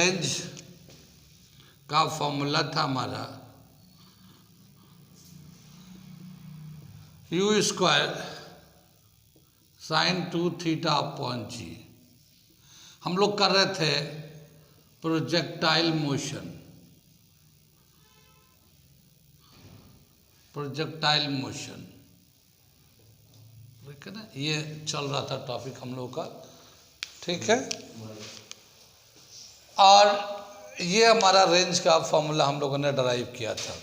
Range का formula था हमारा u square sine 2 theta upon g. हम लोग कर रहे थे प्रोजेक्टाइल मोशन, प्रोजेक्टाइल मोशन, ठीक है ना, ये चल रहा था टॉपिक हम लोग का, ठीक है। और ये हमारा रेंज का फॉर्मूला हम लोगों ने डराइव किया था।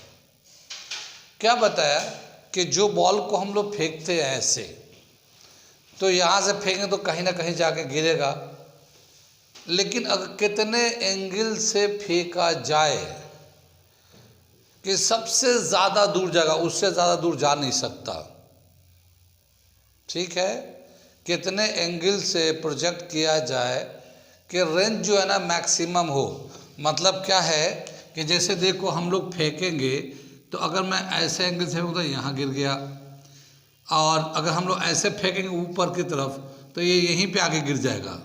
क्या बताया कि जो बॉल को हम लोग फेंकते हैं ऐसे, तो यहाँ से फेंकेंगे तो कहीं ना कहीं जाके गिरेगा, लेकिन अगर कितने एंगल से फेंका जाए कि सबसे ज़्यादा दूर जाएगा, उससे ज़्यादा दूर जा नहीं सकता, ठीक है। कितने एंगल से प्रोजेक्ट किया जाए कि रेंज जो है ना मैक्सिमम हो। मतलब क्या है कि जैसे देखो हम लोग फेंकेंगे तो अगर मैं ऐसे एंगल से फेंकूँ तो यहाँ गिर गया, और अगर हम लोग ऐसे फेंकेंगे ऊपर की तरफ तो ये यहीं पे आके गिर जाएगा।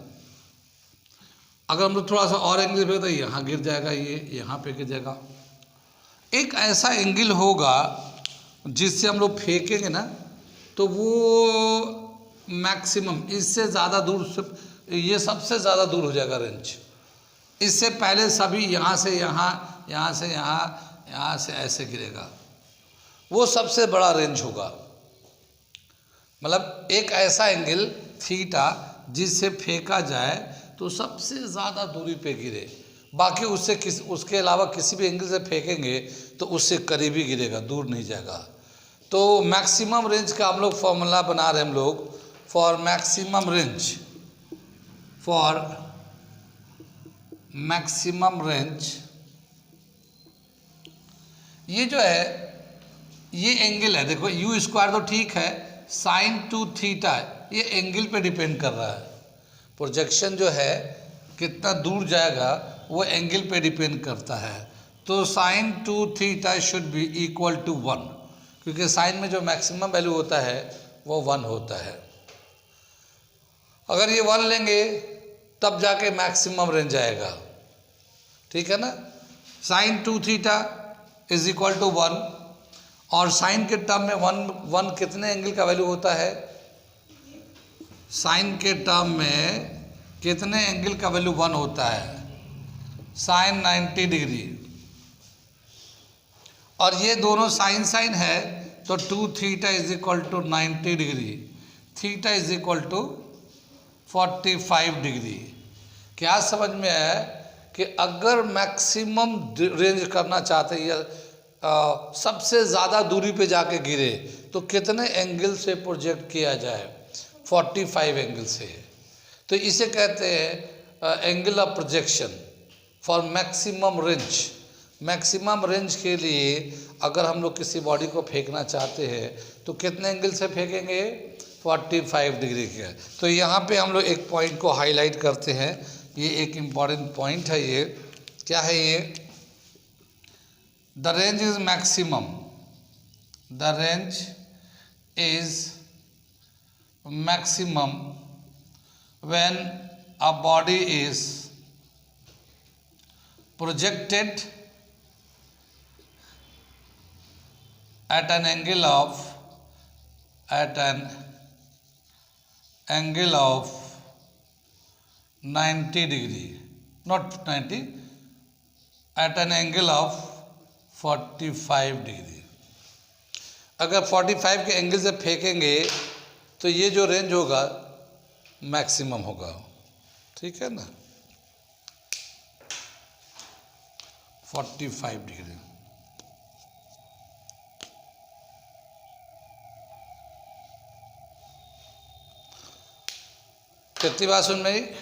अगर हम लोग थोड़ा सा और एंगल से फेंकें तो यहाँ गिर जाएगा, ये यहाँ पे गिर जाएगा। एक ऐसा एंगल होगा जिससे हम लोग फेंकेंगे ना तो वो मैक्सिमम, इससे ज़्यादा दूर से, ये सबसे ज़्यादा दूर हो जाएगा रेंज। इससे पहले सभी यहाँ से यहाँ, यहाँ से यहाँ, यहाँ से ऐसे गिरेगा, वो सबसे बड़ा रेंज होगा। मतलब एक ऐसा एंगल थीटा जिससे फेंका जाए तो सबसे ज़्यादा दूरी पे गिरे, बाकी उसके अलावा किसी भी एंगल से फेंकेंगे तो उससे करीबी गिरेगा, दूर नहीं जाएगा। तो मैक्सिमम रेंज का हम लोग फॉर्मूला बना रहे हैं हम लोग, for maximum range, for maximum range. ये जो है ये एंगल है, देखो यू स्क्वायर तो ठीक है, साइन 2 थीटा ये एंगल पे डिपेंड कर रहा है। प्रोजेक्शन जो है कितना दूर जाएगा वो एंगल पे डिपेंड करता है। तो sine 2 theta should be equal to 1, क्योंकि साइन में जो मैक्सिमम वैल्यू होता है वो 1 होता है। अगर ये 1 लेंगे तब जाके मैक्सिमम रेंज आएगा, ठीक है ना। Sine 2 theta is equal to 1, और साइन के टर्म में 1 कितने एंगल का वैल्यू होता है, साइन के टर्म में कितने एंगल का वैल्यू 1 होता है, साइन 90 डिग्री। और ये दोनों साइन साइन है तो 2 theta is equal to 90 degree, theta is equal to 45 degree. क्या समझ में आया कि अगर मैक्सिमम रेंज करना चाहते हैं या सबसे ज़्यादा दूरी पे जाके गिरे तो कितने एंगल से प्रोजेक्ट किया जाए, 45 एंगल से। तो इसे कहते हैं angle of projection for maximum range. Maximum range के लिए अगर हम लोग किसी बॉडी को फेंकना चाहते हैं तो कितने एंगल से फेंकेंगे, 45 डिग्री के। तो यहाँ पे हम लोग एक पॉइंट को हाईलाइट करते हैं, ये एक इम्पॉर्टेंट पॉइंट है। ये क्या है, ये the range is maximum, the range is maximum when a body is projected at an angle of 90 degree, not 90, at an angle of 45 degree. अगर 45 के एंगल से फेंकेंगे तो ये जो रेंज होगा मैक्सिमम होगा, ठीक है ना, 45 डिग्री। कितनी बात सुन में,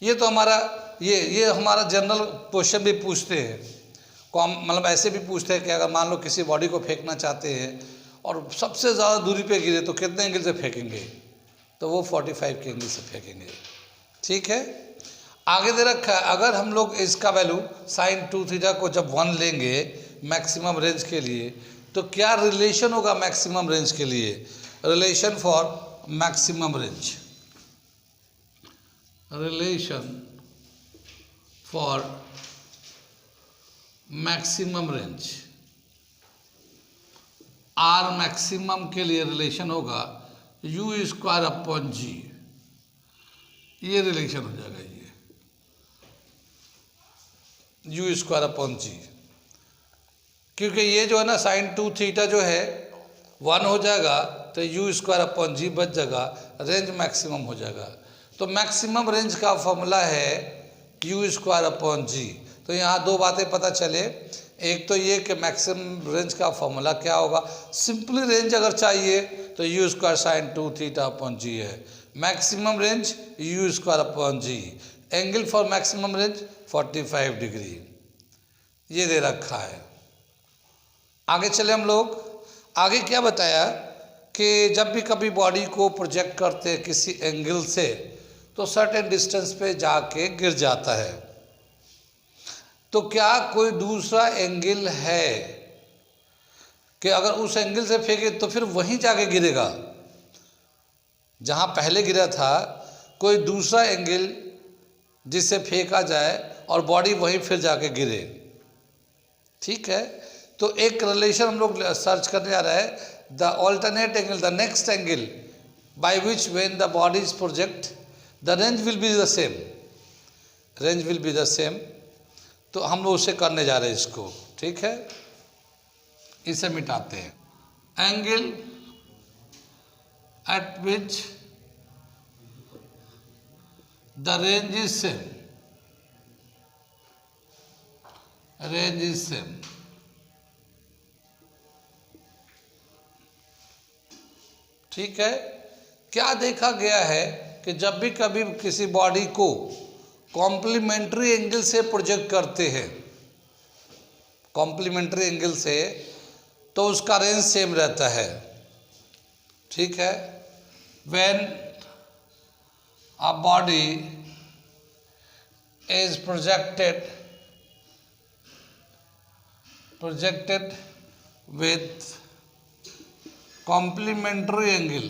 ये तो हमारा ये हमारा जनरल क्वेश्चन भी पूछते हैं, मतलब ऐसे भी पूछते हैं कि अगर मान लो किसी बॉडी को फेंकना चाहते हैं और सबसे ज़्यादा दूरी पे गिरे तो कितने एंगल से फेंकेंगे, तो वो 45 के एंगल से फेंकेंगे, ठीक है। आगे दे रखा है अगर हम लोग इसका वैल्यू साइन 2 थीटा को जब 1 लेंगे मैक्सिमम रेंज के लिए तो क्या रिलेशन होगा मैक्सिमम रेंज के लिए, relation for maximum range, relation for maximum range. R maximum के लिए रिलेशन होगा यू स्क्वायर अपॉन जी, ये रिलेशन हो जाएगा, ये यू स्क्वायर अपॉन जी, क्योंकि ये जो है ना साइन 2 थीटा जो है 1 हो जाएगा, तो यू स्क्वायर अपॉन जी बच जाएगा, रेंज मैक्सिमम हो जाएगा। तो मैक्सिमम रेंज का फॉर्मूला है यू स्क्वायर अपॉन जी। तो यहाँ दो बातें पता चले, एक तो ये कि मैक्सिमम रेंज का फॉर्मूला क्या होगा, सिंपली रेंज अगर चाहिए तो u square sine 2 theta upon g है, maximum range u square upon g, angle for maximum range 45 degree, ये दे रखा है। आगे चले हम लोग, आगे क्या बताया कि जब भी कभी बॉडी को प्रोजेक्ट करते हैं किसी एंगल से तो सर्टेन डिस्टेंस पे जाके गिर जाता है। तो क्या कोई दूसरा एंगल है कि अगर उस एंगल से फेंके तो फिर वहीं जाके गिरेगा जहां पहले गिरा था, कोई दूसरा एंगल जिससे फेंका जाए और बॉडी वहीं फिर जाके गिरे? ठीक है, तो एक रिलेशन हम लोग सर्च करने जा रहा है, the alternate angle, the next angle by which when the body is project the range will be the same, range will be the same. तो हम लोग उसे करने जा रहे हैं इसको, ठीक है, इसे मिटाते हैं। Angle eight which the range is same, range is same, ठीक है। क्या देखा गया है कि जब भी कभी किसी बॉडी को कॉम्प्लीमेंट्री एंगल से प्रोजेक्ट करते हैं, कॉम्प्लीमेंट्री एंगल से, तो उसका रेंज सेम रहता है, ठीक है। When a body is projected with complementary angle,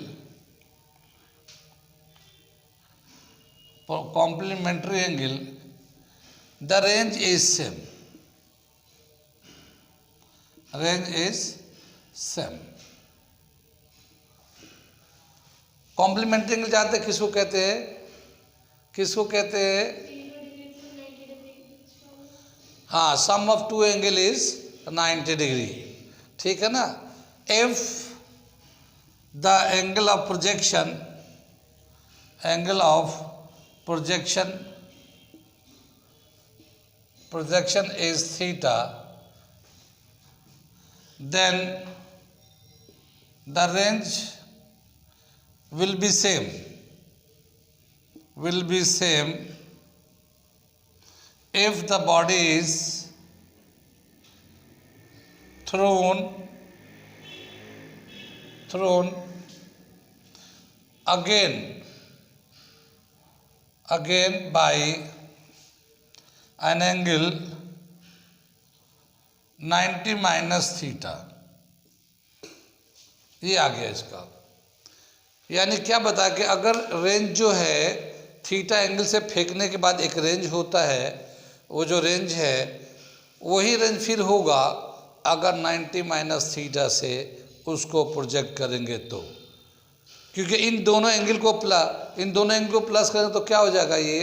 for complementary angle the range is same, range is same। Complementary angle जानते हैं किसको कहते हैं, किसको कहते हैं? हाँ, sum of two angle is 90 degree, ठीक है ना। If the angle of projection is theta, then the range will be same if the body is thrown again by an angle 90 minus theta. ये आ गया इसका, यानी क्या बता कि अगर रेंज जो है थीटा एंगल से फेंकने के बाद एक रेंज होता है, वो जो रेंज है वही रेंज फिर होगा अगर 90 माइनस थीटा से उसको प्रोजेक्ट करेंगे तो, क्योंकि इन दोनों एंगल को प्लस करें तो क्या हो जाएगा, ये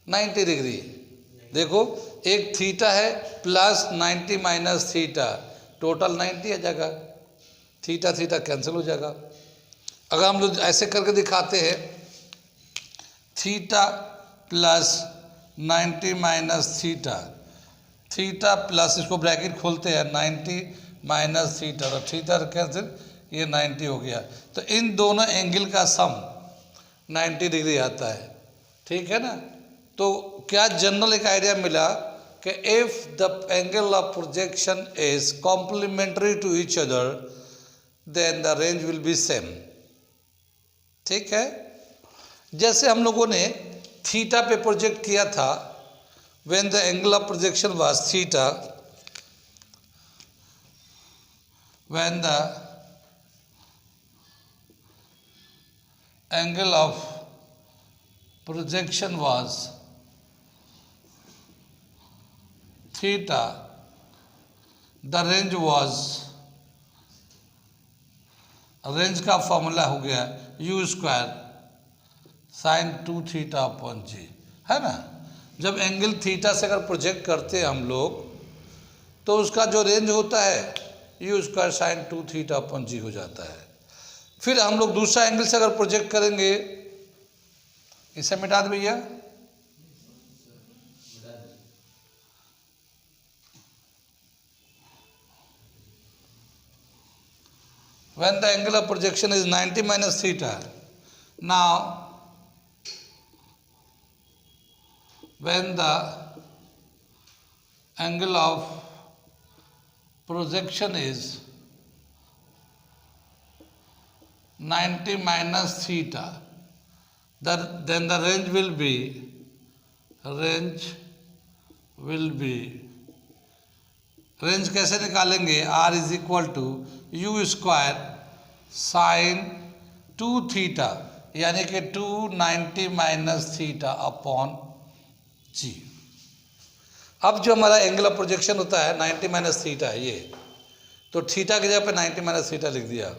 90 डिग्री। देखो, एक थीटा है प्लस 90 माइनस थीटा, टोटल 90 आ जाएगा, थीटा थीटा कैंसिल हो जाएगा। अगर हम लोग ऐसे करके दिखाते हैं, theta plus 90 minus theta, theta plus, इसको ब्रैकेट खोलते हैं, 90 माइनस थीटा, तो थीटा कैंसिल, ये 90 हो गया। तो इन दोनों एंगल का सम 90 डिग्री आता है, ठीक है ना। तो क्या जनरल एक आइडिया मिला कि if the angle of projection is complementary to each other then the range will be same, ठीक है। जैसे हम लोगों ने थीटा पे प्रोजेक्ट किया था, when the angle of projection was theta, when the angle of projection was theta the range was, range का फॉर्मूला हो गया u square sine 2 theta upon g, है ना। जब एंगल थीटा से अगर प्रोजेक्ट करते हैं हम लोग तो उसका जो रेंज होता है u square sine 2 theta upon g हो जाता है। फिर हम लोग दूसरा एंगल से अगर प्रोजेक्ट करेंगे, इसे मिटा दे भैया, when the angle of projection is 90 minus theta, now when the angle of projection is 90 minus theta, then the range will be range कैसे निकालेंगे, R is equal to u square sine 2 theta यानी कि 290 minus theta upon जी। अब जो हमारा angle of projection होता है 90 minus theta है ये, तो थीटा की जगह पे 90 माइनस थीटा लिख दिया।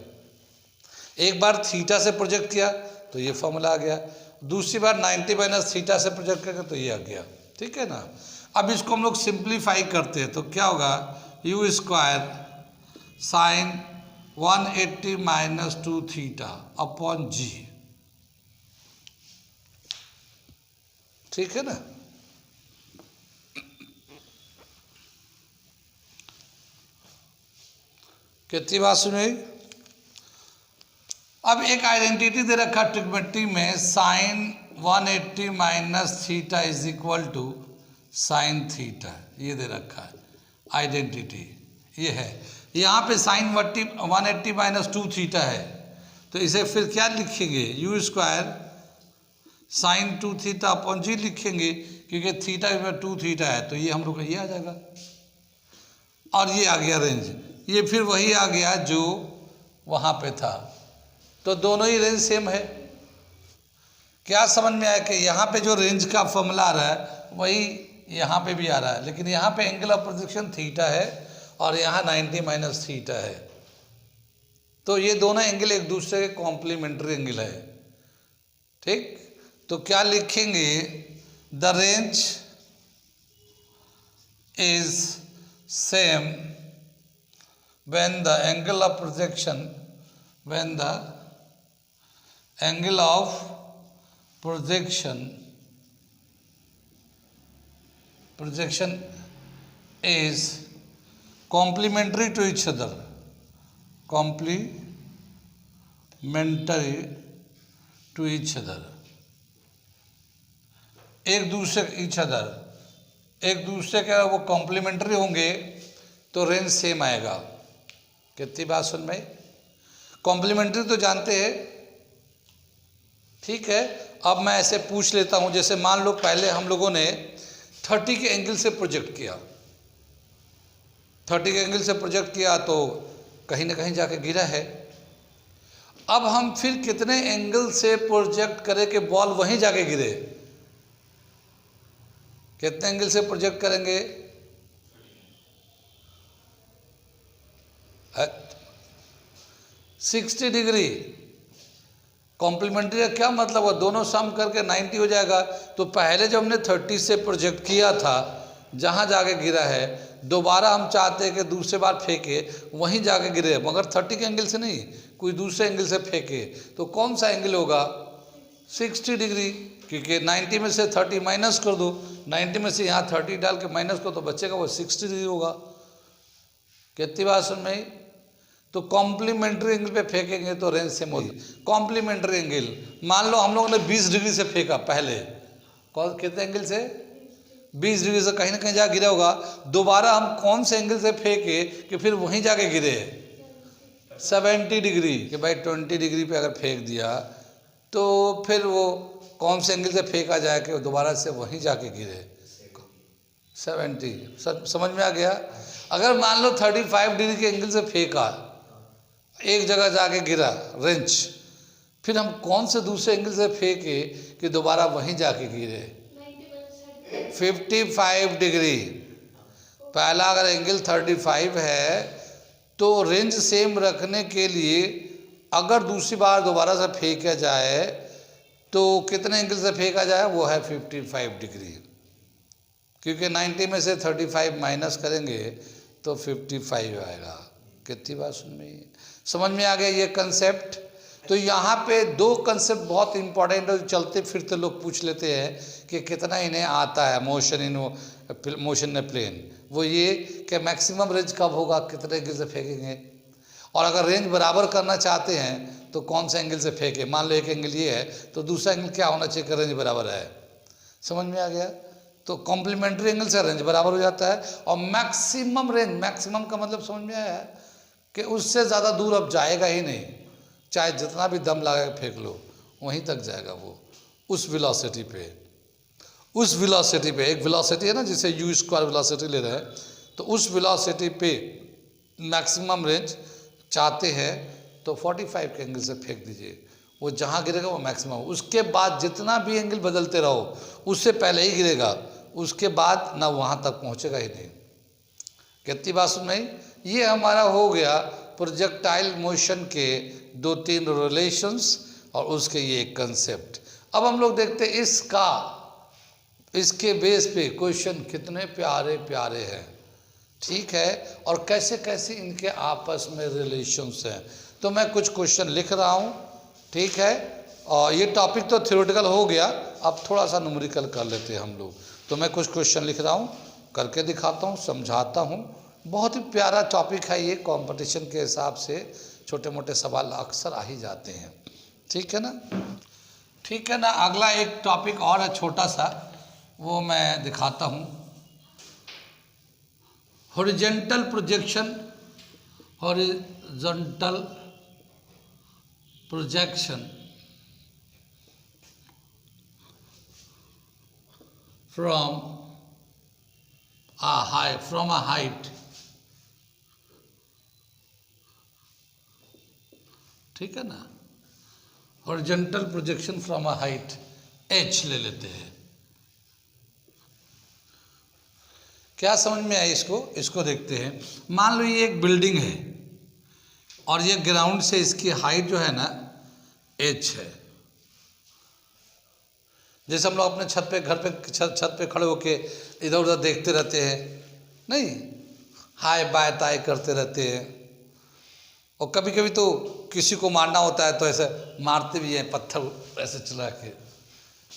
एक बार थीटा से प्रोजेक्ट किया तो ये फॉर्मूला आ गया, दूसरी बार 90 माइनस थीटा से प्रोजेक्ट करके तो ये आ गया, ठीक है ना। अब इसको हम लोग सिंप्लीफाई करते हैं तो क्या होगा, u square sine 180 minus 2 theta upon g, ठीक है ना। कितनी बात सुनी। अब एक आइडेंटिटी दे रखा ट्रिग्नोमेट्री में, sine 180 minus theta is equal to sine theta, ये दे रखा है आइडेंटिटी, ये है। यहाँ पे साइन 180 माइनस 2 थीटा है, तो इसे फिर क्या लिखेंगे, u square sine 2 theta upon g लिखेंगे, क्योंकि थीटा में 2 थीटा है तो ये हम लोग का ये आ जाएगा। और ये आ गया रेंज, ये फिर वही आ गया जो वहाँ पे था, तो दोनों ही रेंज सेम है। क्या समझ में आया कि यहाँ पे जो रेंज का फॉर्मूला आ रहा है वही यहाँ पे भी आ रहा है, लेकिन यहाँ पे एंगल ऑफ प्रोजेक्शन थीटा है और यहाँ 90 माइनस थीटा है, तो ये दोनों एंगल एक दूसरे के कॉम्प्लीमेंट्री एंगल है, ठीक। तो क्या लिखेंगे, the range is same when the angle of projection, when the angle of projection is complementary to each other, complementary to each other, एक दूसरे के वो कॉम्प्लीमेंट्री होंगे तो रेंज सेम आएगा। कितनी बात सुन में, कॉम्प्लीमेंट्री तो जानते हैं, ठीक है। अब मैं ऐसे पूछ लेता हूं, जैसे मान लो पहले हम लोगों ने 30 के एंगल से प्रोजेक्ट किया, 30 के एंगल से प्रोजेक्ट किया तो कहीं ना कहीं जाके गिरा है। अब हम फिर कितने एंगल से प्रोजेक्ट करें कि बॉल वहीं जाके गिरे, कितने एंगल से प्रोजेक्ट करेंगे, 60 डिग्री। कॉम्प्लीमेंट्री का क्या मतलब है, दोनों सम करके 90 हो जाएगा। तो पहले जब हमने 30 से प्रोजेक्ट किया था जहाँ जाके गिरा है, दोबारा हम चाहते हैं कि दूसरे बार फेंके वहीं जाके गिरे, मगर 30 के एंगल से नहीं, कोई दूसरे एंगल से फेंके। तो कौन सा एंगल होगा, 60 डिग्री, क्योंकि 90 में से 30 माइनस कर दो, 90 में से यहाँ 30 डाल के माइनस करो तो बचेगा वो 60 डिग्री होगा। कितनी बात सुन में। तो कॉम्प्लीमेंट्री एंगल पे फेंकेंगे तो रेंज सेम होगी। कॉम्प्लीमेंट्री एंगल, मान लो हम लोगों ने 20 डिग्री से फेंका पहले, कौन कितने एंगल से, 20 डिग्री से कहीं ना कहीं जा गिरा होगा। दोबारा हम कौन से एंगल से फेंके कि फिर वहीं जाके गिरे, 70 डिग्री, कि भाई 20 डिग्री पे अगर फेंक दिया तो फिर वो कौन से एंगल से फेंका जाए कि दोबारा से वहीं जाके गिरे, 70। समझ में आ गया। अगर मान लो 35 डिग्री के एंगल से फेंका, एक जगह जाके गिरा रेंच, फिर हम कौन से दूसरे एंगल से फेंके कि दोबारा वहीं जाके गिरे, 55 डिग्री। पहला अगर एंगल 35 है तो रेंज सेम रखने के लिए अगर दूसरी बार दोबारा से फेंका जाए तो कितने एंगल से फेंका जाए, वो है 55 डिग्री, क्योंकि 90 में से 35 माइनस करेंगे तो 55 आएगा। कितनी बात समझ में आ गया ये कंसेप्ट। तो यहाँ पे दो कंसेप्ट बहुत इंपॉर्टेंट है, चलते फिरते लोग पूछ लेते हैं कि कितना इन्हें आता है मोशन इन प्लेन। वो ये कि मैक्सिमम रेंज कब होगा, कितने एंगल से फेंकेंगे, और अगर रेंज बराबर करना चाहते हैं तो कौन से एंगल से फेंके। मान लो एक एंगल ये है तो दूसरा एंगल क्या होना चाहिए कि रेंज बराबर है। समझ में आ गया। तो कॉम्प्लीमेंट्री एंगल से रेंज बराबर हो जाता है। और मैक्सिमम रेंज, मैक्सिमम का मतलब समझ में आया कि उससे ज़्यादा दूर अब जाएगा ही नहीं, चाहे जितना भी दम लगा के फेंक लो वहीं तक जाएगा वो, उस वेलोसिटी पे। उस वेलोसिटी पे एक वेलोसिटी है ना, जिसे u स्क्वायर वेलोसिटी ले रहे हैं, तो उस वेलोसिटी पे मैक्सिमम रेंज चाहते हैं तो 45 के एंगल से फेंक दीजिए, वो जहाँ गिरेगा वो मैक्सिमम। उसके बाद जितना भी एंगल बदलते रहो उससे पहले ही गिरेगा, उसके बाद ना वहाँ तक पहुँचेगा ही नहीं। कितनी बात सुन में। ये हमारा हो गया प्रोजेक्टाइल मोशन के 2-3 रिलेशंस और उसके ये एक कंसेप्ट। अब हम लोग देखते हैं इसके बेस पे क्वेश्चन कितने प्यारे प्यारे हैं, ठीक है, और कैसे कैसे इनके आपस में रिलेशंस हैं। तो मैं कुछ क्वेश्चन लिख रहा हूँ, ठीक है, और ये टॉपिक तो थ्योरेटिकल हो गया, अब थोड़ा सा न्यूमेरिकल कर लेते हैं हम लोग। तो मैं कुछ क्वेश्चन लिख रहा हूँ, करके दिखाता हूँ, समझाता हूँ। बहुत ही प्यारा टॉपिक है ये, कंपटीशन के हिसाब से छोटे मोटे सवाल अक्सर आ ही जाते हैं, ठीक है ना। ठीक है ना। अगला एक टॉपिक और है छोटा सा, वो मैं दिखाता हूँ। Horizontal projection, horizontal projection from a height, ठीक है ना। Horizontal projection from a height h ले लेते हैं। क्या समझ में आया इसको देखते हैं। मान लो ये एक बिल्डिंग है और ये ग्राउंड से इसकी हाइट जो है ना h है। जैसे हम लोग अपने छत पे, घर पे छत पे खड़े होके इधर उधर देखते रहते हैं, नहीं, हाय बाय ताय करते रहते हैं, और कभी कभी तो किसी को मारना होता है तो ऐसे मारते भी हैं, पत्थर ऐसे चला के,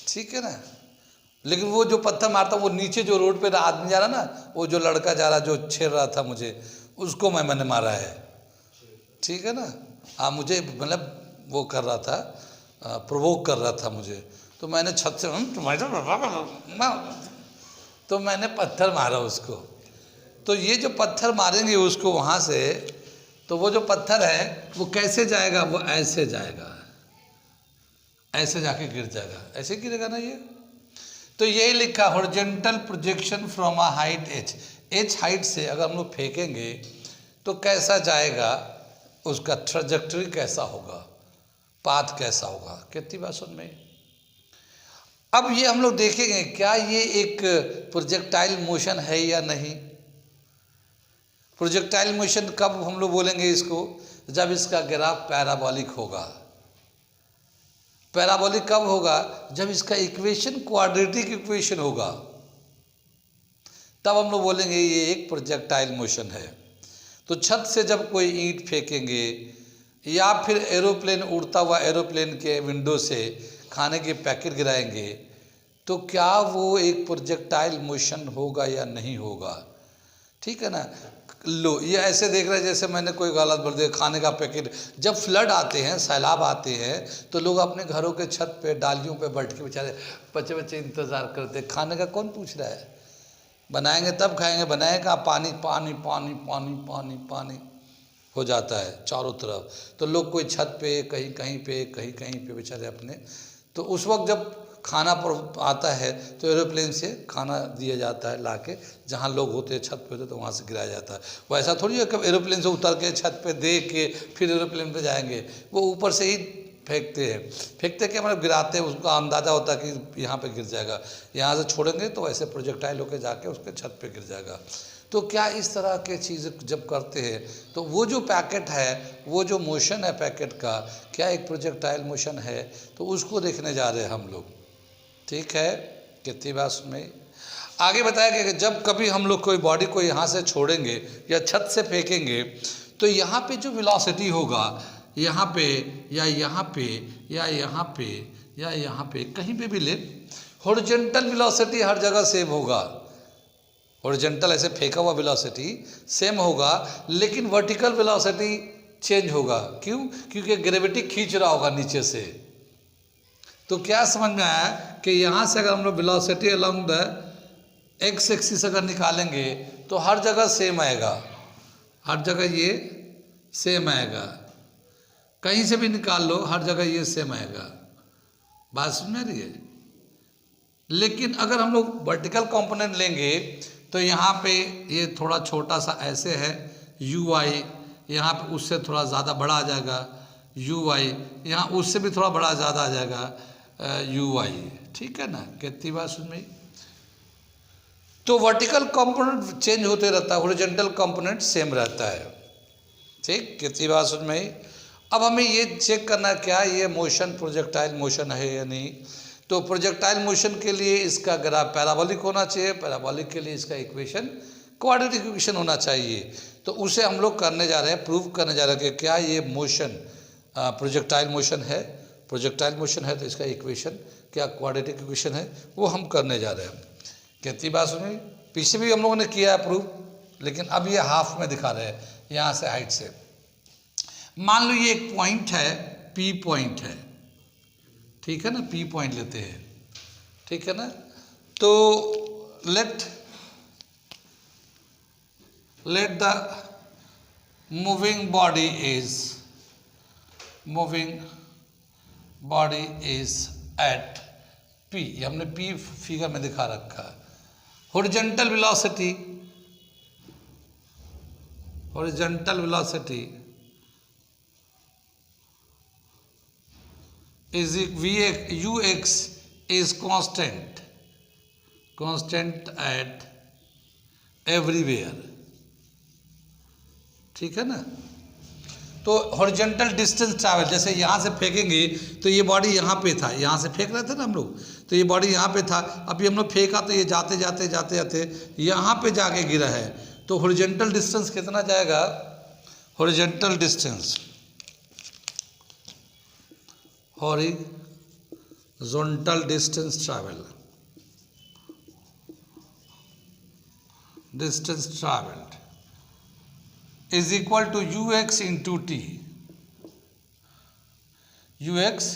ठीक है ना। लेकिन वो जो पत्थर मारता वो नीचे जो रोड पे आदमी जा रहा ना, वो जो लड़का जा रहा जो छेड़ रहा था मुझे, उसको मैंने मारा है, ठीक है ना। हाँ, मुझे मतलब वो कर रहा था, प्रोवोक कर रहा था मुझे, तो मैंने छत से तो मैंने पत्थर मारा उसको। तो ये जो पत्थर मारेंगे उसको वहाँ से, तो वो जो पत्थर है वो कैसे जाएगा, वो ऐसे जाएगा, ऐसे जाके गिर जाएगा, ऐसे गिरेगा ना ये। तो यही लिखा horizontal projection from a height h height से अगर हम लोग फेंकेंगे तो कैसा जाएगा, उसका ट्रैजेक्टरी कैसा होगा, पाथ कैसा होगा। कितनी बात सुन में। अब ये हम लोग देखेंगे क्या ये एक प्रोजेक्टाइल मोशन है या नहीं। प्रोजेक्टाइल मोशन कब हम लोग बोलेंगे इसको, जब इसका ग्राफ पैराबोलिक होगा। पैराबोलिक कब होगा, जब इसका इक्वेशन क्वाड्रेटिक इक्वेशन होगा, तब हम लोग बोलेंगे ये एक प्रोजेक्टाइल मोशन है। तो छत से जब कोई ईंट फेंकेंगे या फिर एरोप्लेन, उड़ता हुआ एरोप्लेन के विंडो से खाने के पैकेट गिराएंगे, तो क्या वो एक प्रोजेक्टाइल मोशन होगा या नहीं होगा, ठीक है ना। लो ये ऐसे देख रहे हैं जैसे मैंने कोई गलत बोल दिया, खाने का पैकेट। जब फ्लड आते हैं, सैलाब आते हैं, तो लोग अपने घरों के छत पे, डालियों पे बैठ के बेचारे बच्चे इंतज़ार करते हैं। खाने का कौन पूछ रहा है, बनाएंगे तब खाएंगे, बनाए कहाँ, पानी पानी पानी पानी पानी पानी हो जाता है चारों तरफ। तो लोग कोई छत पे, कहीं कहीं पे बेचारे अपने, तो उस वक्त जब खाना पर आता है तो एरोप्लेन से खाना दिया जाता है लाके, जहाँ लोग होते हैं छत पे होते तो वहाँ से गिराया जाता है। वो ऐसा थोड़ी है कि एरोप्लेन से उतर के छत पे दे के फिर एरोप्लेन पे जाएंगे, वो ऊपर से ही फेंकते क्या मतलब गिराते हैं, उसका अंदाज़ा होता है कि यहाँ पे गिर जाएगा, यहाँ से छोड़ेंगे तो ऐसे प्रोजेक्टाइल होकर जाके उसके छत पे गिर जाएगा। तो तो क्या इस तरह के चीज़ जब करते हैं तो वो जो पैकेट है, वो जो मोशन है पैकेट का, क्या एक प्रोजेक्टाइल मोशन है, तो उसको देखने जा रहे हैं हम लोग। ठीक है, कितनी बात सुन। आगे बताया कि जब कभी हम लोग कोई बॉडी को यहाँ से छोड़ेंगे या छत से फेंकेंगे तो यहाँ पे जो वेलोसिटी होगा, यहाँ पे या यहाँ पे या यहाँ पे या यहाँ पे कहीं पे भी ले, हॉरिजॉन्टल वेलोसिटी हर जगह सेम होगा। हॉरिजॉन्टल ऐसे फेंका हुआ वेलोसिटी सेम होगा, लेकिन वर्टिकल वेलोसिटी चेंज होगा। क्यों? क्योंकि ग्रेविटी खींच रहा होगा नीचे से। तो क्या समझ में आया कि यहाँ से अगर हम लोग velocity along the x axis अगर निकालेंगे तो हर जगह सेम आएगा, हर जगह ये सेम आएगा। कहीं से भी निकाल लो, हर जगह ये सेम आएगा। बात समझ में आ रही है? लेकिन अगर हम लोग वर्टिकल कंपोनेंट लेंगे तो यहाँ पे ये थोड़ा छोटा सा ऐसे है यू आई, यहाँ पे उससे थोड़ा ज़्यादा बड़ा आ जाएगा यू आई, यहाँ उससे भी थोड़ा बड़ा ज़्यादा आ जाएगा यू आई। ठीक है ना, कितनी बात सुन में। तो वर्टिकल कंपोनेंट चेंज होते रहता है, हॉरिजॉन्टल कंपोनेंट सेम रहता है। ठीक, कितनी बात सुन में। अब हमें ये चेक करना है क्या ये मोशन प्रोजेक्टाइल मोशन है या नहीं। तो प्रोजेक्टाइल मोशन के लिए इसका ग्राफ पैराबोलिक होना चाहिए, पैराबोलिक के लिए इसका इक्वेशन क्वाड्रेटिक इक्वेशन होना चाहिए। तो उसे हम लोग करने जा रहे हैं, प्रूव करने जा रहे हैं कि क्या ये मोशन प्रोजेक्टाइल मोशन है। प्रोजेक्टाइल मोशन है तो इसका इक्वेशन क्या क्वाड्रेटिक इक्वेशन है, वो हम करने जा रहे हैं। कितनी बात सुनी। पीछे भी हम लोगों ने किया है प्रूव, लेकिन अब ये हाफ में दिखा रहे हैं यहाँ से हाइट से। मान लो ये एक पॉइंट है, पी पॉइंट है, ठीक है ना, पी पॉइंट लेते हैं, ठीक है ना। तो let the moving body is at P, हमने पी फिगर में दिखा रखा है। Horizontal velocity is ux is constant at everywhere। ठीक है ना। तो हॉरिजॉन्टल डिस्टेंस ट्रैवल, जैसे यहाँ से फेंकेंगे तो ये बॉडी यहाँ पे था, यहाँ से फेंक रहे थे ना हम लोग, तो ये बॉडी यहाँ पे था। अभी हम लोग फेंका तो ये जाते जाते यहाँ पे जाके गिरा है। तो हॉरिजॉन्टल डिस्टेंस कितना जाएगा, horizontal distance travelled is equal to ux into t. ux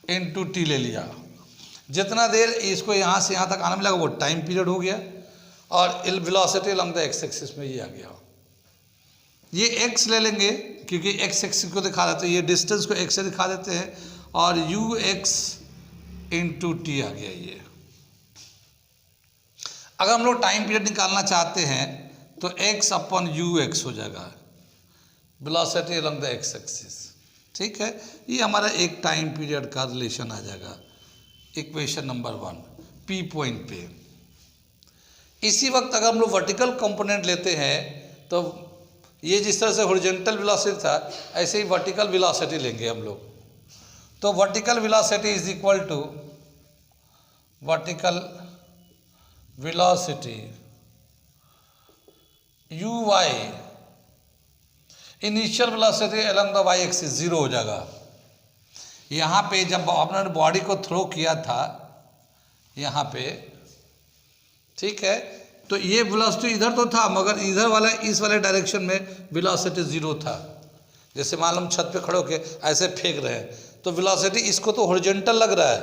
into t ले लिया, जितना देर इसको यहाँ से यहाँ तक आने में लगा वो टाइम पीरियड हो गया, और velocity along the x axis में ये आ गया। ये x ले लेंगे क्योंकि x एक्सिस को दिखा रहा है, तो ये डिस्टेंस को x से दिखा देते हैं, और ux इंटू टी आ गया ये। अगर हम लोग टाइम पीरियड निकालना चाहते हैं तो x अपॉन ux हो जाएगा, velocity along the x axis. ठीक है, ये हमारा एक टाइम पीरियड का रिलेशन आ जाएगा, इक्वेशन नंबर 1 पी पॉइंट पे। इसी वक्त अगर हम लोग वर्टिकल कंपोनेंट लेते हैं तो ये जिस तरह से हॉरिजॉन्टल वेलोसिटी था ऐसे ही वर्टिकल वेलोसिटी लेंगे हम लोग। तो vertical velocity is equal to vertical velocity u y, initial velocity along the y axis zero हो जाएगा। यहाँ पे जब आपने बॉडी को थ्रो किया था यहाँ पे, ठीक है, तो ये वेलोसिटी इधर तो था, मगर इधर वाला इस वाले डायरेक्शन में वेलोसिटी जीरो था। जैसे मान लो हम छत पे खड़े होके ऐसे फेंक रहे हैं तो वेलोसिटी इसको तो हॉरिजॉन्टल लग रहा है।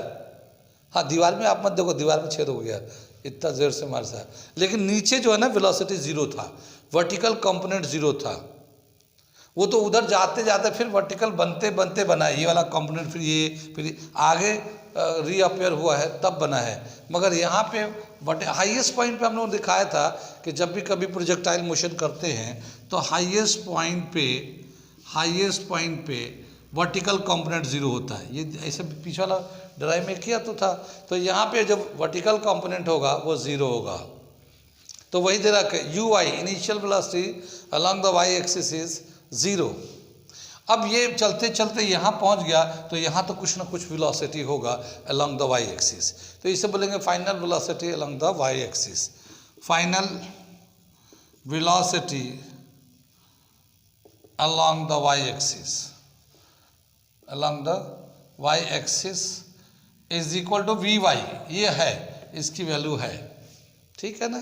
हाँ, दीवार में आप मत देखो, दीवार में छेद हो गया, इतना जोर से मार सा, लेकिन नीचे जो है ना वेलोसिटी जीरो था, वर्टिकल कंपोनेंट जीरो था। वो तो उधर जाते जाते फिर वर्टिकल बनते बनते बना है, ये वाला कंपोनेंट फिर आगे रीअपेयर हुआ है तब बना है। मगर यहाँ पे हाईएस्ट पॉइंट पे हम लोगों ने दिखाया था कि जब भी कभी प्रोजेक्टाइल मोशन करते हैं तो हाईएस्ट पॉइंट पे वर्टिकल कंपोनेंट जीरो होता है। ये ऐसे पीछे वाला ड्राइव में किया तो था, तो यहाँ पे जब वर्टिकल कंपोनेंट होगा वो ज़ीरो होगा। तो वही दे रखा है u y, initial velocity along the y axis is 0। अब ये चलते चलते यहाँ पहुँच गया तो यहाँ तो कुछ ना कुछ वेलोसिटी होगा अलॉन्ग द वाई एक्सिस, तो इसे बोलेंगे final velocity along the y axis. Final velocity along the y-axis, along the y-axis is equal to vy, ये है, इसकी वैल्यू है, ठीक है ना।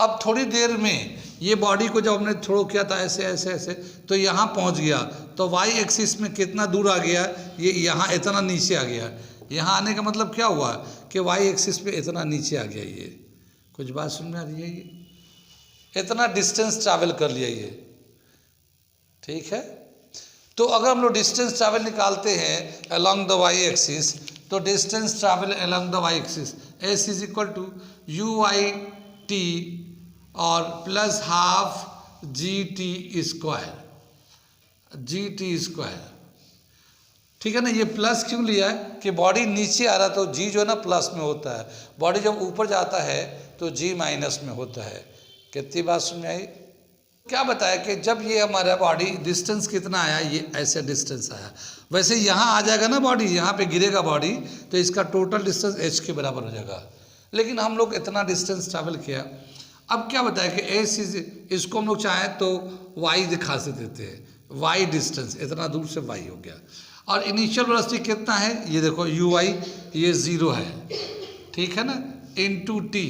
अब थोड़ी देर में ये बॉडी को जब हमने थ्रो किया था ऐसे ऐसे ऐसे, तो यहाँ पहुँच गया, तो वाई एक्सिस में कितना दूर आ गया, ये यहाँ इतना नीचे आ गया। यहाँ आने का मतलब क्या हुआ कि वाई एक्सिस पे इतना नीचे आ गया। ये कुछ बात सुन में आ रही है, ये इतना डिस्टेंस ट्रैवल कर लिया ये, ठीक है। तो अगर हम लोग डिस्टेंस ट्रैवल निकालते हैं अलोंग द वाई एक्सिस, तो distance travel along the y axis s is equal to u i t और plus half g t square, g t square, ठीक है ना। ये प्लस क्यों लिया है कि बॉडी नीचे आ रहा तो जी जो है ना प्लस में होता है, बॉडी जब ऊपर जाता है तो जी माइनस में होता है। कितनी बात सुन में आई। क्या बताया कि जब ये हमारा बॉडी डिस्टेंस कितना आया, ये ऐसे डिस्टेंस आया, वैसे यहाँ आ जाएगा ना बॉडी, यहाँ पे गिरेगा बॉडी, तो इसका टोटल डिस्टेंस h के बराबर हो जाएगा। लेकिन हम लोग इतना डिस्टेंस ट्रैवल किया। अब क्या बताया कि एस इज, इसको हम लोग चाहें तो y दिखा से देते हैं, y डिस्टेंस इतना दूर से y हो गया। और इनिशियल वेलोसिटी कितना है, ये देखो यू वाई ये 0 है, ठीक है ना, into t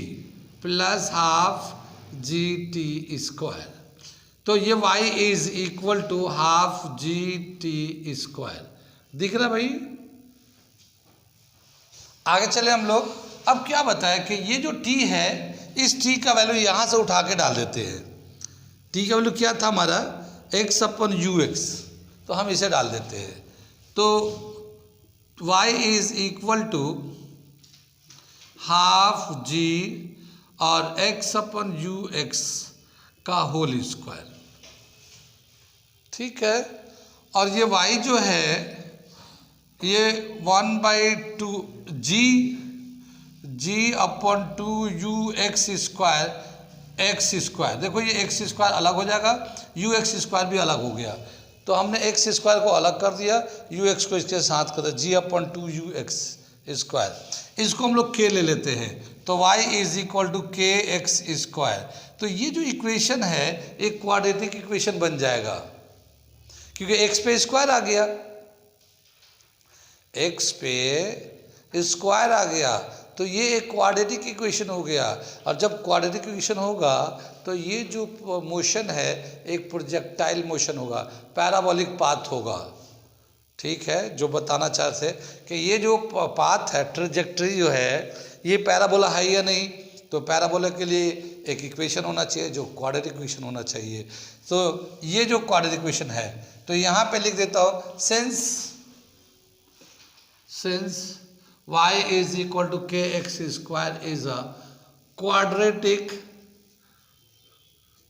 plus half g t square, तो ये y is equal to half g t square. दिख रहा भाई। आगे चले हम लोग। अब क्या बताया कि ये जो t है, इस t का वैल्यू यहाँ से उठा के डाल देते हैं। t का वैल्यू क्या था हमारा, x अपन यू एक्स, तो हम इसे डाल देते हैं। तो y is equal to half g और x अपन यू एक्स का होल स्क्वायर, ठीक है। और ये y जो है ये 1/2 जी अपन 2 यू एक्स स्क्वायर, देखो ये एक्स स्क्वायर अलग हो जाएगा, यू एक्स स्क्वायर भी अलग हो गया, तो हमने एक्स स्क्वायर को अलग कर दिया, यू एक्स को इसके साथ कर दिया, जी अपन 2 यू एक्स स्क्वायर। इसको हम लोग k ले लेते हैं, तो y is equal to k x square. तो ये जो इक्वेशन है एक क्वाड्रेटिक इक्वेशन बन जाएगा, क्योंकि x पे स्क्वायर आ गया, x पे स्क्वायर आ गया, तो ये एक क्वाड्रेटिक इक्वेशन हो गया। और जब क्वाड्रेटिक इक्वेशन होगा तो ये जो मोशन है एक प्रोजेक्टाइल मोशन होगा, पैराबोलिक पाथ होगा, ठीक है। जो बताना चाहते कि ये जो पाथ है, ट्रेजेक्टरी जो है, ये पैराबोला है या नहीं, तो पैराबोला के लिए एक इक्वेशन होना चाहिए जो क्वाड्रेटिक इक्वेशन होना चाहिए। तो ये जो क्वाड्रेटिक इक्वेशन है, तो यहाँ पे लिख देता हूँ since y is equal to k x square is a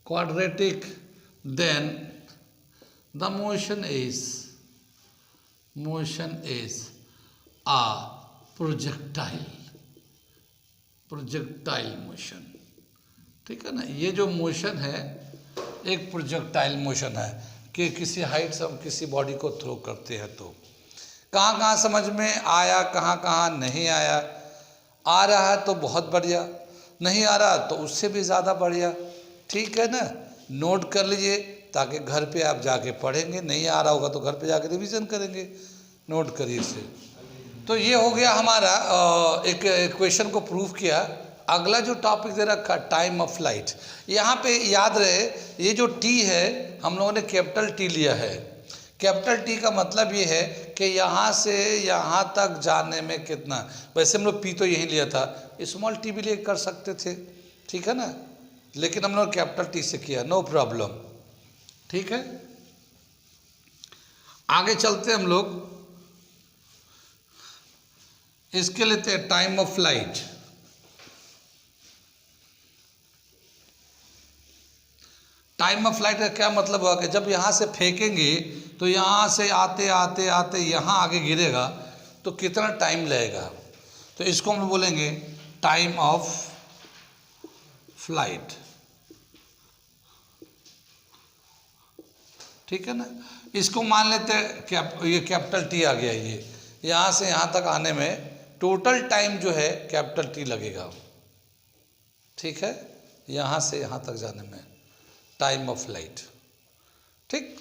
quadratic, then the motion is a projectile motion, ठीक है ना। ये जो मोशन है एक प्रोजेक्टाइल मोशन है कि किसी हाइट से हम किसी बॉडी को थ्रो करते हैं। तो कहाँ कहाँ समझ में आया, कहाँ कहाँ नहीं आया। आ रहा है तो बहुत बढ़िया, नहीं आ रहा तो उससे भी ज़्यादा बढ़िया, ठीक है ना। नोट कर लीजिए ताकि घर पे आप जाके पढ़ेंगे, नहीं आ रहा होगा तो घर पे जाके रिवीजन करेंगे, नोट करिए इसे। तो ये हो गया हमारा एक इक्वेशन को प्रूव किया। अगला जो टॉपिक दे रखा टाइम ऑफ फ्लाइट, यहाँ पे याद रहे ये जो टी है हम लोगों ने कैपिटल टी लिया है। कैपिटल टी का मतलब ये है कि यहाँ से यहाँ तक जाने में कितना, वैसे हम लोग पी तो यहीं लिया था, स्मॉल टी भी ले कर सकते थे, ठीक है ना, लेकिन हम लोग कैपिटल टी से किया, नो प्रॉब्लम, ठीक है। आगे चलते हम लोग, इसके लेते हैं time of flight. Time of flight का क्या मतलब हुआ कि जब यहाँ से फेंकेंगे तो यहाँ से आते आते आते यहाँ आगे गिरेगा तो कितना टाइम लगेगा, तो इसको हम बोलेंगे टाइम ऑफ फ्लाइट। ठीक है ना। इसको मान लेते हैं ये कैपिटल टी आ गया, ये यहाँ से यहाँ तक आने में टोटल टाइम जो है कैपिटल टी लगेगा, ठीक है, यहाँ से यहाँ तक जाने में टाइम ऑफ फ्लाइट। ठीक,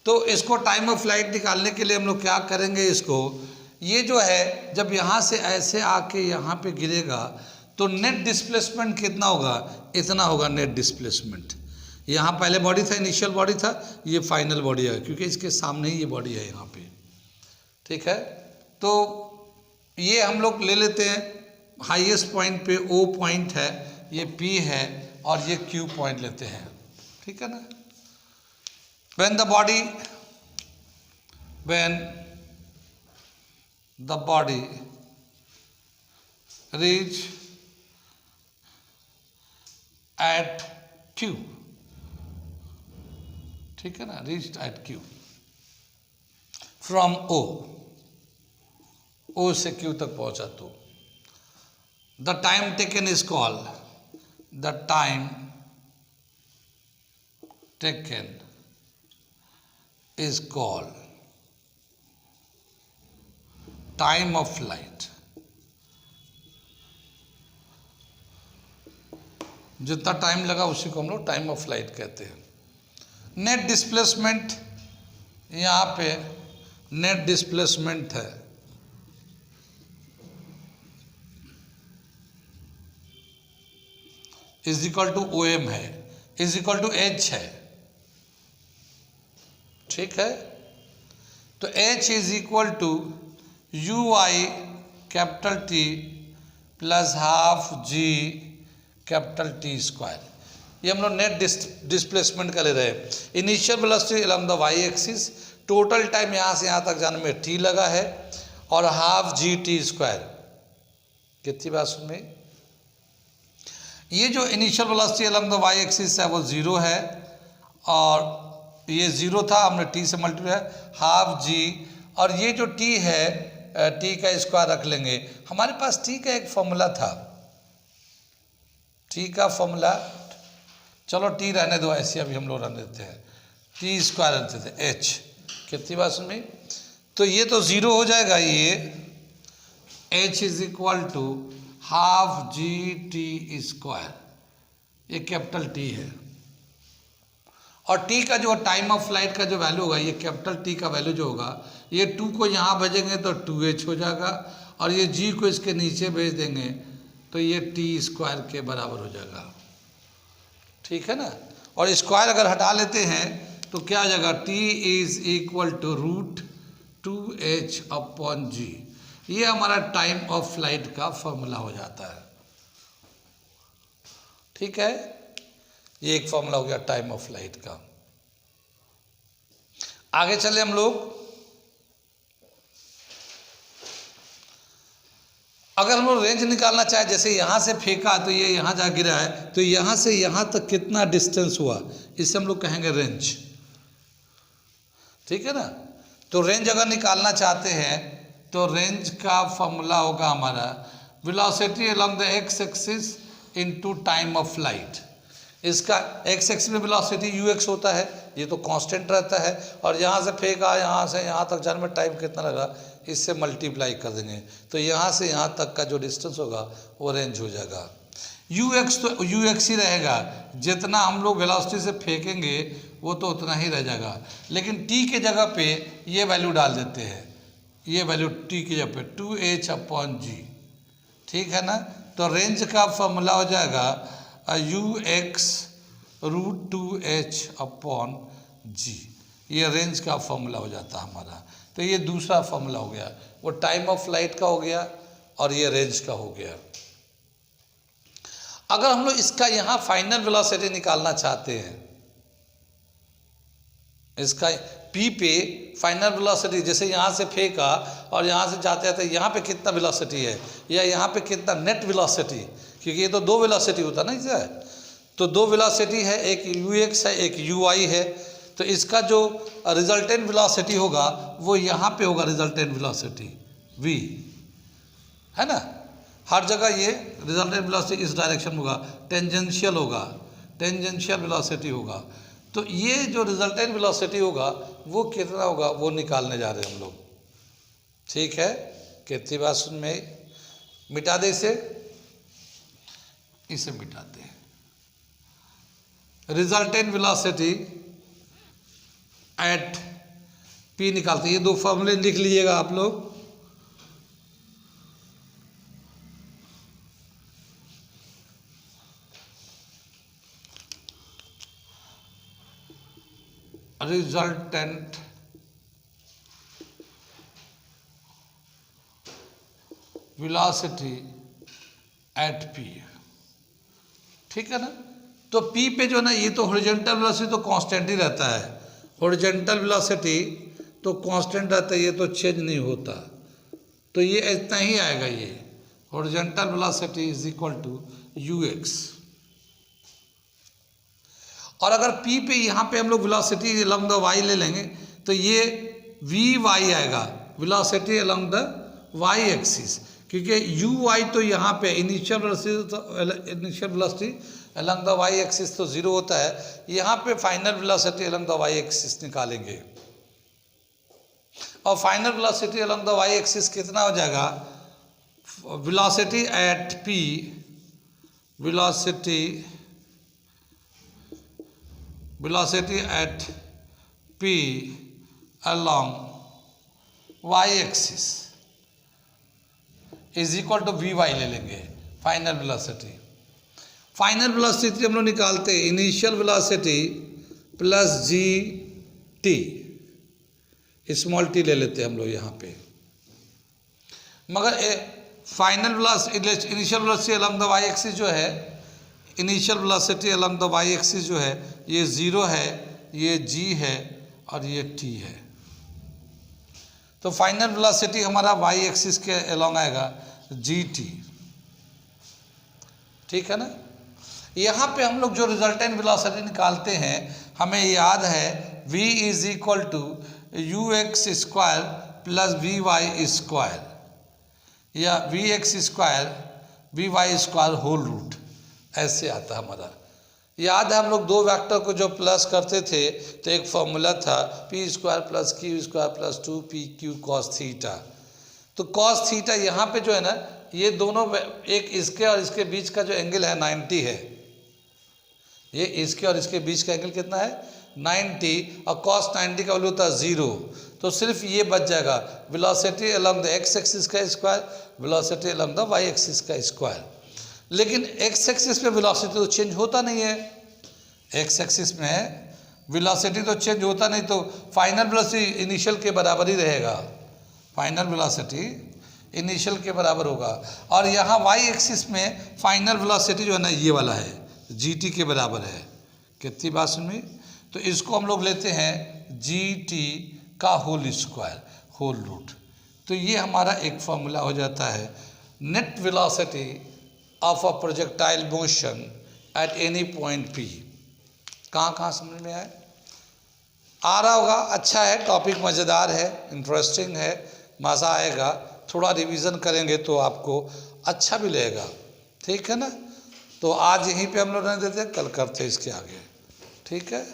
तो इसको टाइम ऑफ फ्लाइट निकालने के लिए हम लोग क्या करेंगे, इसको ये जो है जब यहाँ से ऐसे आके यहाँ पे गिरेगा तो नेट डिस्प्लेसमेंट कितना होगा, इतना होगा नेट डिस्प्लेसमेंट। यहाँ पहले बॉडी था, इनिशियल बॉडी था, ये फाइनल बॉडी है क्योंकि इसके सामने ही ये बॉडी है यहाँ पे, ठीक है। तो ये हम लोग ले लेते हैं हाईएस्ट पॉइंट पे O पॉइंट है, ये P है और ये Q पॉइंट लेते हैं, ठीक है ना। when the body reach at Q, ठीक है ना, reached at Q from O से Q तक पहुंचा तो the time taken is called, the time taken is called time of flight। जितना टाइम लगा उसी को हम लोग टाइम ऑफ फ्लाइट कहते हैं। नेट डिस्प्लेसमेंट, यहाँ पे नेट डिस्प्लेसमेंट है इज इक्वल टू OM है, इज इक्वल टू H है, ठीक है। तो H is equal to UI capital T plus half G capital T square. ये हम लोग नेट डिस्प्लेसमेंट का ले रहे हैं। Initial velocity along the y axis, total time यहाँ से यहाँ तक जाने में T लगा है और हाफ GT स्क्वायर। कितनी बात सुन में, ये जो initial velocity along the y axis है वो 0 है और ये 0 था, हमने T से मल्टीप्लाई हाफ G और ये जो T है T का स्क्वायर रख लेंगे। हमारे पास T का एक फॉर्मूला था, T का फॉर्मूला, चलो T रहने दो ऐसे, अभी हम लोग रहने देते हैं, T स्क्वायर रहते थे H। कितनी बात सुन में, तो ये तो 0 हो जाएगा, ये H is equal to half GT square, ये कैपिटल T है और T का जो टाइम ऑफ फ्लाइट का जो वैल्यू होगा, ये कैपिटल T का वैल्यू जो होगा, ये 2 को यहाँ भेजेंगे तो 2H हो जाएगा और ये G को इसके नीचे भेज देंगे तो ये T स्क्वायर के बराबर हो जाएगा, ठीक है ना। और स्क्वायर अगर हटा लेते हैं तो क्या हो जाएगा, T is equal to √2H upon G। ये हमारा टाइम ऑफ फ्लाइट का फॉर्मूला हो जाता है, ठीक है। ये एक फॉर्मूला हो गया टाइम ऑफ फ्लाइट का। आगे चले हम लोग, अगर हम लोग रेंज निकालना चाहे, जैसे यहाँ से फेंका तो ये यहाँ जा गिरा है, तो यहाँ से यहाँ तक कितना डिस्टेंस हुआ, इससे हम लोग कहेंगे रेंज, ठीक है ना। तो रेंज अगर निकालना चाहते हैं तो रेंज का फॉर्मूला होगा हमारा velocity along the x axis into time of flight. इसका एक्स एक्सिस में वेलोसिटी ux होता है, ये तो कांस्टेंट रहता है, और यहाँ से फेंका यहाँ से यहाँ तक जाने में टाइम कितना लगा, इससे मल्टीप्लाई कर देंगे तो यहाँ से यहाँ तक का जो डिस्टेंस होगा वो रेंज हो जाएगा। ux तो ux ही रहेगा, जितना हम लोग वेलोसिटी से फेंकेंगे वो तो उतना ही रह जाएगा, लेकिन t के जगह पे ये वैल्यू डाल देते हैं, ये वैल्यू t की जगह पे 2H अपॉन G, ठीक है ना। तो रेंज का फॉर्मूला हो जाएगा ux √2H अपॉन G, ये रेंज का फॉर्मूला हो जाता है हमारा। तो ये दूसरा फॉर्मूला हो गया, वो टाइम ऑफ फ्लाइट का हो गया और ये रेंज का हो गया। अगर हम लोग इसका यहाँ फाइनल वेलोसिटी निकालना चाहते हैं, इसका P पे फाइनल वेलोसिटी, जैसे यहाँ से फेंका और यहाँ से जाते जाते यहाँ पे कितना वेलोसिटी है या यहाँ पे कितना नेट वेलोसिटी, क्योंकि ये तो 2 वेलोसिटी होता ना इसे, तो 2 वेलोसिटी है, एक ux है एक uy है। तो इसका जो रिजल्टेंट वेलोसिटी होगा वो यहाँ पे होगा, रिजल्टेंट वेलोसिटी v है ना। हर जगह ये रिजल्टेंट वेलोसिटी इस डायरेक्शन में होगा, टेंजेंशियल होगा, टेंजेंशियल वेलोसिटी होगा। तो ये जो रिजल्टेंट वेलोसिटी होगा वो कितना होगा वो निकालने जा रहे हैं हम लोग। ठीक है, कितनी बात सुन में, मिटा दे इसे मिटाते हैं। रिजल्टेंट वेलोसिटी एट पी निकालते हैं। ये दो फॉर्मूले लिख लीजिएगा आप लोग। रिजल्टेंट वेलोसिटी एट पी, ठीक है ना। तो पी पे जो है ना, ये तो हॉरिजॉन्टल वेलोसिटी तो कांस्टेंट ही रहता है, हॉरिजॉन्टल वेलोसिटी तो कांस्टेंट रहता है, ये तो चेंज नहीं होता, तो ये इतना ही आएगा। ये horizontal velocity is equal to u x. और अगर P पे यहाँ पे हम लोग वेलोसिटी अलोंग द y ले लेंगे तो ये वी वाई आएगा, velocity along the y axis, क्योंकि यू वाई तो यहाँ पे initial velocity along the y axis तो ज़ीरो होता है, यहाँ पे final velocity along the y axis निकालेंगे। और final velocity along the y axis कितना हो जाएगा, velocity at P, velocity at P along y axis is equal to Vy ले लेंगे फाइनल वेलोसिटी। फाइनल वेलोसिटी हम लोग निकालते हैं initial velocity plus G T, small T ले लेते हैं हम लोग यहाँ पे। मगर final velocity initial velocity along the y axis जो है, initial velocity along the y axis जो है ये ज़ीरो है, ये g है और ये t है। तो फाइनल वेलोसिटी हमारा y एक्सिस के अलोंग आएगा gt, ठीक है ना। यहाँ पे हम लोग जो रिजल्टेंट वेलोसिटी निकालते हैं, हमें याद है v is equal to u x square plus v y square, या v x square v y square whole root, ऐसे आता है हमारा। याद है हम लोग दो वेक्टर को जो प्लस करते थे तो एक फॉर्मूला था P square plus Q square plus 2pq cos theta. तो cos थीटा यहाँ पे जो है ना, ये दोनों एक इसके और इसके बीच का जो एंगल है 90 है, ये इसके और इसके बीच का एंगल कितना है 90, और cos 90 का वैल्यू था 0। तो सिर्फ ये बच जाएगा velocity along the x axis का स्क्वायर, velocity along the y axis का स्क्वायर। लेकिन एक्स एक्सिस पे वेलोसिटी तो चेंज होता नहीं है, एक्स एक्सिस में वेलोसिटी तो चेंज होता नहीं, तो फाइनल वेलोसिटी इनिशियल के बराबर ही रहेगा, फाइनल वेलोसिटी इनिशियल के बराबर होगा। और यहाँ वाई एक्सिस में फाइनल वेलोसिटी जो है ना ये वाला है, जी के बराबर है। कितनी बात सुनिए, तो इसको हम लोग लेते हैं जी का होल स्क्वायर होल रूट। तो ये हमारा एक फॉर्मूला हो जाता है net velocity of a projectile motion at any point P। कहाँ समझ में आ रहा होगा, अच्छा है, टॉपिक मज़ेदार है, इंटरेस्टिंग है, मज़ा आएगा। थोड़ा रिवीजन करेंगे तो आपको अच्छा भी लगेगा, ठीक है ना। तो आज यहीं पे हम लोग रहने देते हैं, कल करते हैं इसके आगे, ठीक है।